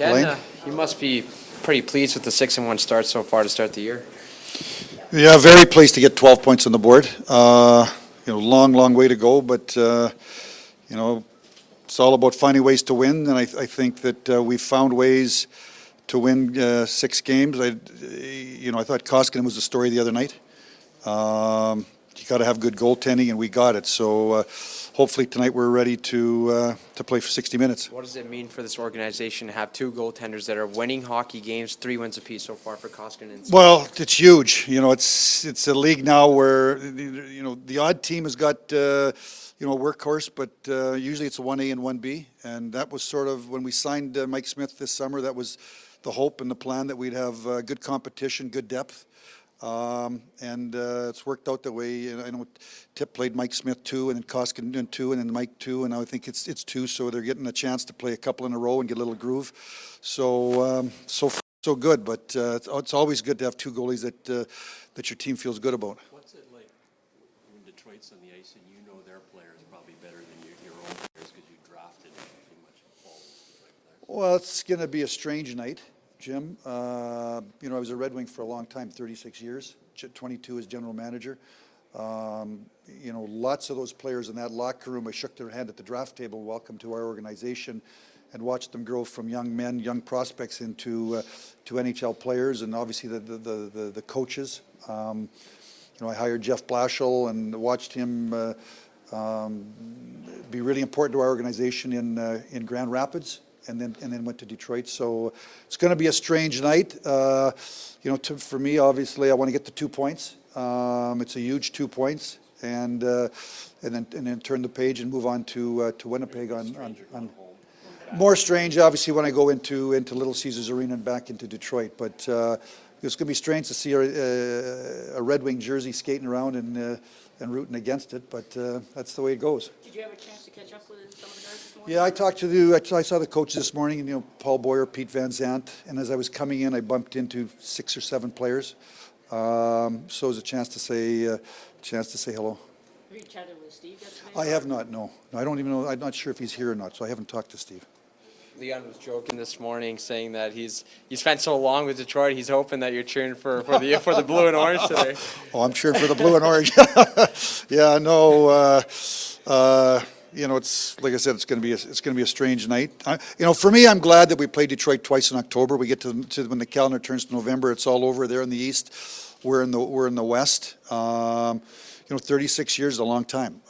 Ken, Blaine? you must be pretty pleased with the 6-1 start so far to start the year. Yeah, very pleased to get 12 points on the board. Long way to go, but, it's all about finding ways to win, and I think that we've found ways to win 6 games. I thought Koskinen was the story the other night. You got to have good goaltending, and we got it. So hopefully tonight we're ready to play for 60 minutes. What does it mean for this organization to have 2 goaltenders that are winning hockey games, 3 wins apiece so far for Koskinen? Well, it's huge. It's a league now where the odd team has got workhorse, but usually it's a 1A and 1B, and that was sort of when we signed Mike Smith this summer. That was the hope and the plan, that we'd have good competition, good depth. It's worked out that way. I know Tip played Mike Smith 2, and then Koskinen 2, and then Mike 2, and now I think it's 2. So they're getting a chance to play a couple in a row and get a little groove. So so good, but it's always good to have 2 goalies that your team feels good about. What's it like when Detroit's on the ice and you know their players probably better than your own players because you drafted pretty much all those Detroit players? Well, it's going to be a strange night, Jim. I was a Red Wing for a long time, 36 years, 22 as general manager. Lots of those players in that locker room, I shook their hand at the draft table, welcome to our organization, and watched them grow from young men, young prospects into to NHL players, and obviously the coaches. I hired Jeff Blashill and watched him be really important to our organization in Grand Rapids, and then went to Detroit. So it's going to be a strange night. For me, obviously, I want to get the 2 points. It's a huge 2 points, and then turn the page and move on to Winnipeg on more strange, obviously, when I go into Little Caesars Arena and back into Detroit. But it's going to be strange to see a Red Wing jersey skating around and rooting against it. But that's the way it goes. Did you have a chance to catch up with some of the guys this morning? Yeah, I saw the coaches this morning. Paul Boyer, Pete Van Zandt, and as I was coming in, I bumped into 6 or 7 players. So it was a chance to say hello. Have you chatted with Steve yesterday? I have not. No, I don't even know. I'm not sure if he's here or not. So I haven't talked to Steve. Leon was joking this morning, saying that he spent so long with Detroit, he's hoping that you're cheering for the blue and orange today. Oh, I'm cheering for the blue and orange. Yeah, no. It's like I said, it's going to be a strange night. For me, I'm glad that we played Detroit twice in October. We get to when the calendar turns to November, it's all over. They're in the East, we're in the West. 36 years is a long time,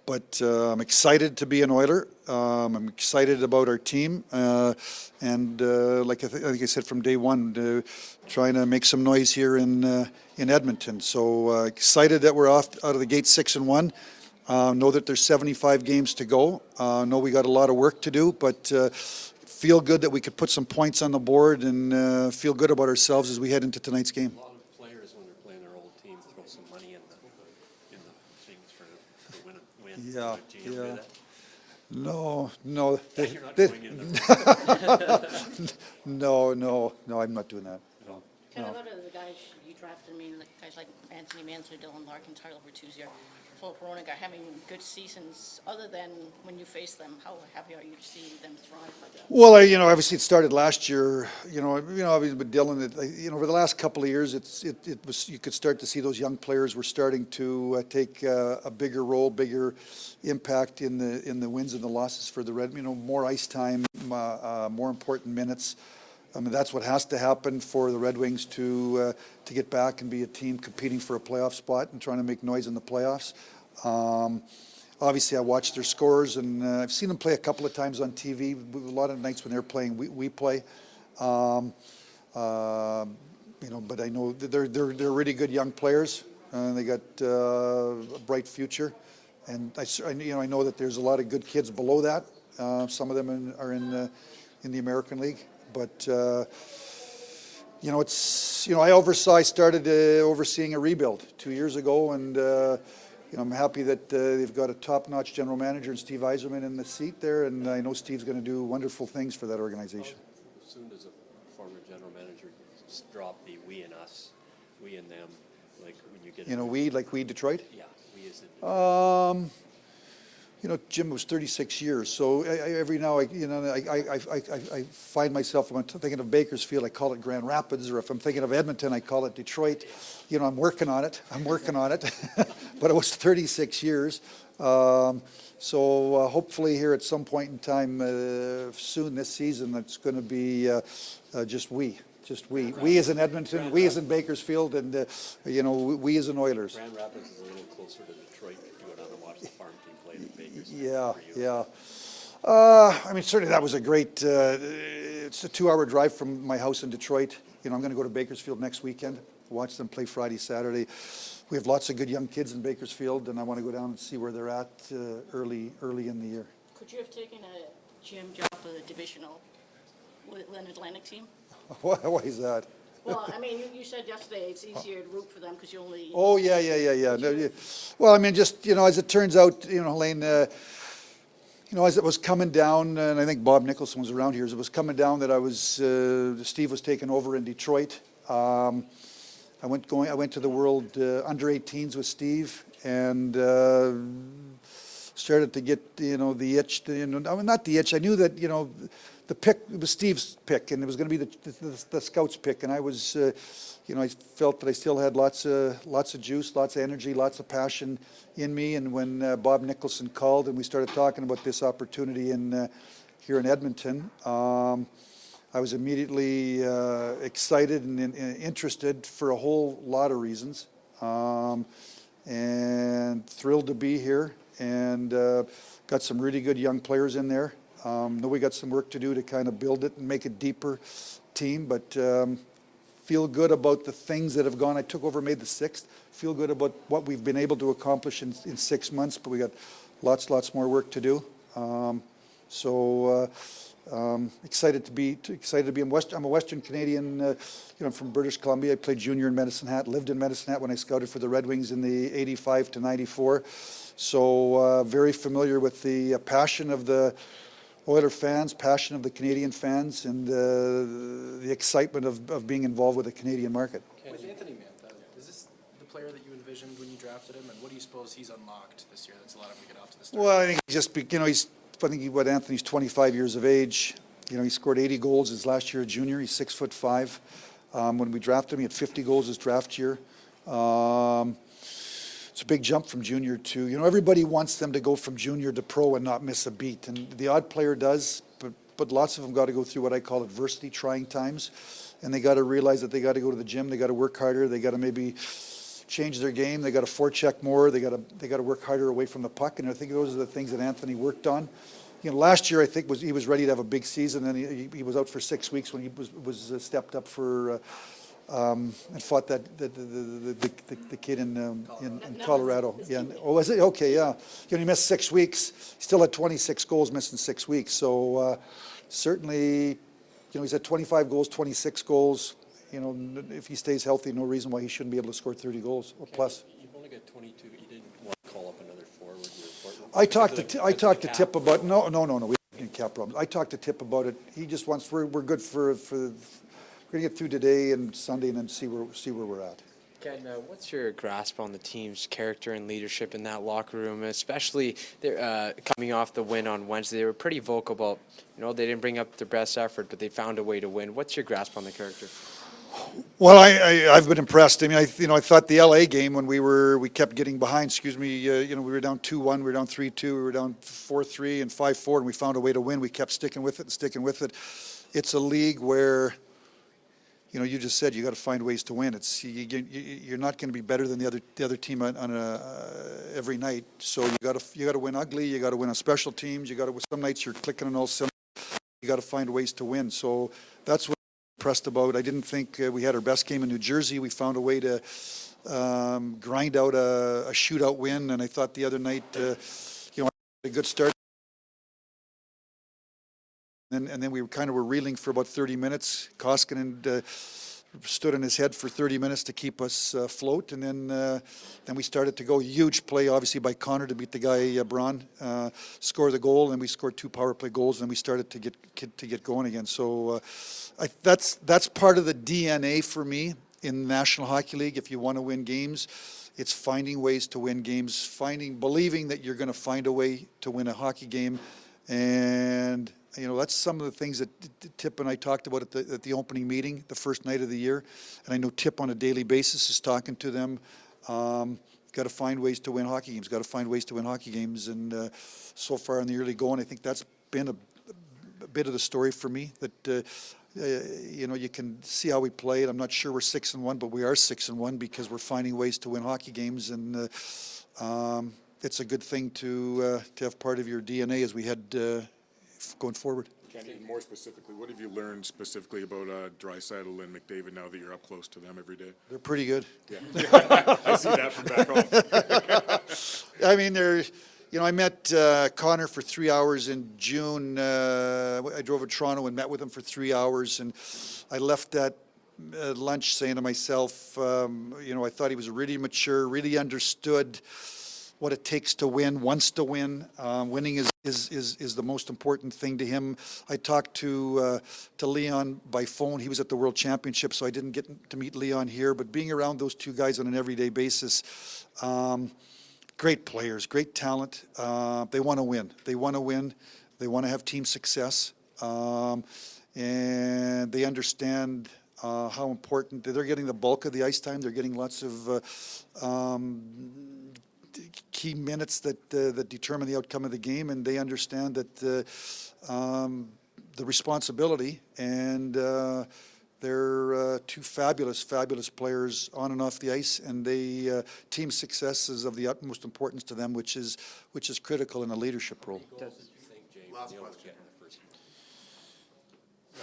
but I'm excited to be an Oiler. I'm excited about our team, and like I said from day one, trying to make some noise here in Edmonton. So excited that we're out of the gate 6-1. Know that there's 75 games to go. Know we got a lot of work to do, but feel good that we could put some points on the board and feel good about ourselves as we head into tonight's game. A lot of players, when they're playing their old team, throw some money in the things for win. Yeah, Do you do that? No. You're not going in there. No, I'm not doing that. No. Ken, a lot of the guys you drafted, guys like Anthony Mantha, Dylan Larkin, Tyler Bertuzzi, Philip Hronek are having good seasons. Other than when you face them, how happy are you to see them thrive like that? Well, obviously it started last year. Obviously with Dylan, over the last couple of years, it was you could start to see those young players were starting to take a bigger role, bigger impact in the wins and the losses for the Red. More ice time, more important minutes. That's what has to happen for the Red Wings to get back and be a team competing for a playoff spot and trying to make noise in the playoffs. Obviously, I watch their scores, and I've seen them play a couple of times on TV. A lot of nights when they're playing, we play. But I know that they're really good young players. They got a bright future, and I know that there's a lot of good kids below that. Some of them are in the American League. But I started overseeing a rebuild 2 years ago, and I'm happy that they've got a top-notch general manager in Steve Yzerman in the seat there, and I know Steve's going to do wonderful things for that organization. As soon as a former general manager drop the we and us, we and them, like when you get We Detroit. Yeah, we as in Jim, it was 36 years. So every now, I find myself, if I'm thinking of Bakersfield, I call it Grand Rapids, or if I'm thinking of Edmonton, I call it Detroit. I'm working on it. But it was 36 years. So hopefully here at some point in time soon this season, it's going to be just we as in Edmonton, we as in Bakersfield, and we as in Oilers. Grand Rapids is a little closer to Detroit if you went out and watched the farm team play than Bakersfield. Yeah, for you. yeah. Certainly that was a great, it's a 2-hour drive from my house in Detroit. I'm going to go to Bakersfield next weekend, watch them play Friday, Saturday. We have lots of good young kids in Bakersfield, and I want to go down and see where they're at early in the year. Could you have taken a Jim job for the divisional with an Atlantic team? Why is that? Well, you said yesterday it's easier to root for them because you only. Oh, yeah. No, yeah. Well, just, as it turns out, Helene, as it was coming down, and I think Bob Nicholson was around here, as it was coming down that Steve was taking over in Detroit. I went to the World Under 18s with Steve, and started to get, the itch, not the itch, I knew that, the pick, it was Steve's pick, and it was going to be the scouts pick, and I was, I felt that I still had lots of juice, lots of energy, lots of passion in me, and when Bob Nicholson called and we started talking about this opportunity here in Edmonton, I was immediately excited and interested for a whole lot of reasons, and thrilled to be here, and got some really good young players in there. Know we got some work to do to kind of build it and make a deeper team, but feel good about the things that have gone. I took over May the 6th. Feel good about what we've been able to accomplish in 6 months, but we got lots more work to do. Excited to be in I'm a Western Canadian. I'm from British Columbia. I played junior in Medicine Hat. Lived in Medicine Hat when I scouted for the Red Wings in the '85 to '94. So very familiar with the passion of the Oiler fans, passion of the Canadian fans, and the excitement of being involved with the Canadian market. With Anthony Mantha, is this the player that you envisioned when you drafted him, and what do you suppose he's unlocked this year that's allowed him to get off to the start? Well, I think Anthony's 25 years of age. He scored 80 goals his last year as junior. He's 6'5". When we drafted him, he had 50 goals his draft year. It's a big jump from junior to, everybody wants them to go from junior to pro and not miss a beat. And the odd player does, but lots of them got to go through what I call adversity, trying times. And they got to realize that they got to go to the gym, they got to work harder, they got to maybe change their game, they got to forecheck more, they got to work harder away from the puck. And I think those are the things that Anthony worked on. Last year I think he was ready to have a big season, and he was out for 6 weeks when he was stepped up for and fought the kid in Colorado. Yeah. Oh, was it? Okay, yeah. He missed 6 weeks. Still had 26 goals missed in 6 weeks. So certainly, he's at 25 goals, 26 goals. If he stays healthy, no reason why he shouldn't be able to score 30 goals or plus. You've only got 22. You didn't want to call up another forward. I talked to Tip about no. We didn't cap problems. I talked to Tip about it. He just wants we're good for. We're going to get through today and Sunday and then see where we're at. Ken, what's your grasp on the team's character and leadership in that locker room, especially coming off the win on Wednesday? They were pretty vocal about, they didn't bring up their best effort, but they found a way to win. What's your grasp on the character? Well, I've been impressed. I thought the LA game when we kept getting behind. We were down 2-1, we were down 3-2, we were down 4-3 and 5-4, and we found a way to win. We kept sticking with it. It's a league where. You just said you got to find ways to win. You're not going to be better than the other team every night. So you got to win ugly. You got to win on special teams. Some nights you're clicking on all cylinders. You got to find ways to win. So that's what I'm impressed about. I didn't think we had our best game in New Jersey. We found a way to grind out a shootout win. And I thought the other night, a good start. And then we were reeling for about 30 minutes. Koskinen stood on his head for 30 minutes to keep us afloat. And then we started to go. Huge play, obviously, by Connor to beat the guy, Braun, score the goal. And we scored 2 power play goals. And we started to get going again. So that's part of the DNA for me in the National Hockey League. If you want to win games, It's finding ways to win games, believing that you're going to find a way to win a hockey game. And, you know, that's some of the things that Tip and I talked about at the opening meeting, the first night of the year. And I know Tip on a daily basis is talking to them. Got to find ways to win hockey games, got to find ways to win hockey games. And so far in the early going, I think that's been a bit of the story for me, that you know, you can see how we played. I'm not sure we're 6-1, but we are 6-1 because we're finding ways to win hockey games, and it's a good thing to have part of your DNA as we head going forward. Kenny, more specifically, what have you learned specifically about Draisaitl and McDavid now that you're up close to them every day? They're pretty good. Yeah, I see that from back home. I mean, you know, I met Connor for 3 hours in June. I drove to Toronto and met with him for 3 hours, and I left that lunch saying to myself, you know, I thought he was really mature, really understood what it takes to win, wants to win. Winning is the most important thing to him. I talked to Leon by phone. He was at the World Championship, so I didn't get to meet Leon here. But being around those two guys on an everyday basis, great players, great talent. They want to win. They want to win. They want to have team success. And they understand how important they're getting the bulk of the ice time. They're getting lots of key minutes that determine the outcome of the game, and they understand that the responsibility, and they're two fabulous players on and off the ice, and they team success is of the utmost importance to them, which is critical in a leadership role. What did you think James Neal was getting in the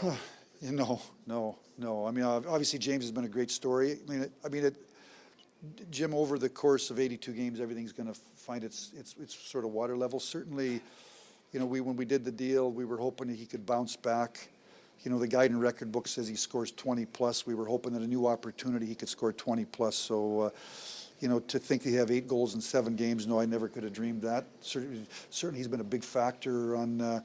first? You know, no. I mean, obviously James has been a great story. I mean, Jim, over the course of 82 games, everything's going to find its sort of water level. Certainly, you know, when we did the deal, we were hoping that he could bounce back. You know, the guide and record book says he scores 20 plus. We were hoping that a new opportunity he could score 20 plus. So, you know, to think he'd have 8 goals in 7 games, no, I never could have dreamed that. Certainly he's been a big factor on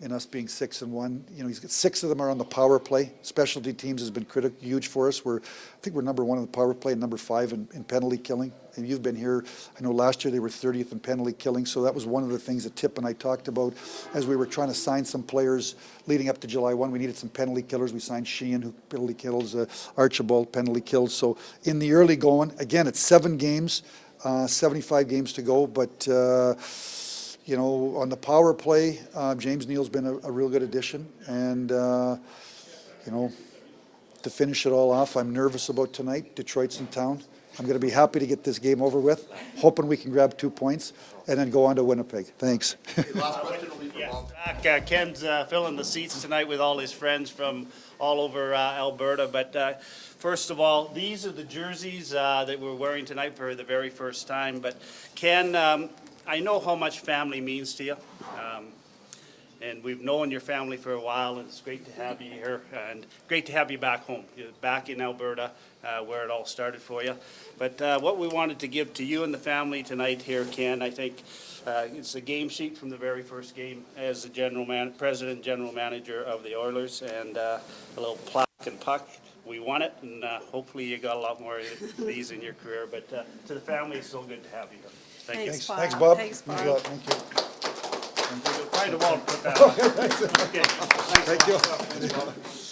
in us being 6-1. You know, he's got 6 of them are on the power play. Specialty teams has been huge for us. I think we're number 1 in the power play and number 5 in penalty killing. And you've been here. I know last year they were 30th in penalty killing. So that was one of the things that Tip and I talked about as we were trying to sign some players leading up to July 1. We needed some penalty killers. We signed Sheehan, who penalty kills, Archibald penalty kills. So in the early going, again, it's 7 games, 75 games to go, but you know, on the power play, James Neal's been a real good addition. And, you know, to finish it all off, I'm nervous about tonight. Detroit's in town. I'm going to be happy to get this game over with, hoping we can grab 2 points and then go on to Winnipeg. Thanks. Last question will be for Bob. Ken's filling the seats tonight with all his friends from all over Alberta. But first of all, these are the jerseys that we're wearing tonight for the very first time. But Ken, I know how much family means to you, and we've known your family for a while, and it's great to have you here, and great to have you back home, back in Alberta, where it all started for you. But what we wanted to give to you and the family tonight here, Ken, I think it's a game sheet from the very first game as the president, general manager of the Oilers, and a little plaque and puck. We won it, and hopefully you got a lot more of these in your career. But to the family, it's so good to have you here. Thank you. Thanks, Bob. Thanks, Bob. Thanks a lot. Thank you. We'll find a wall to put that on. Okay. Thank you.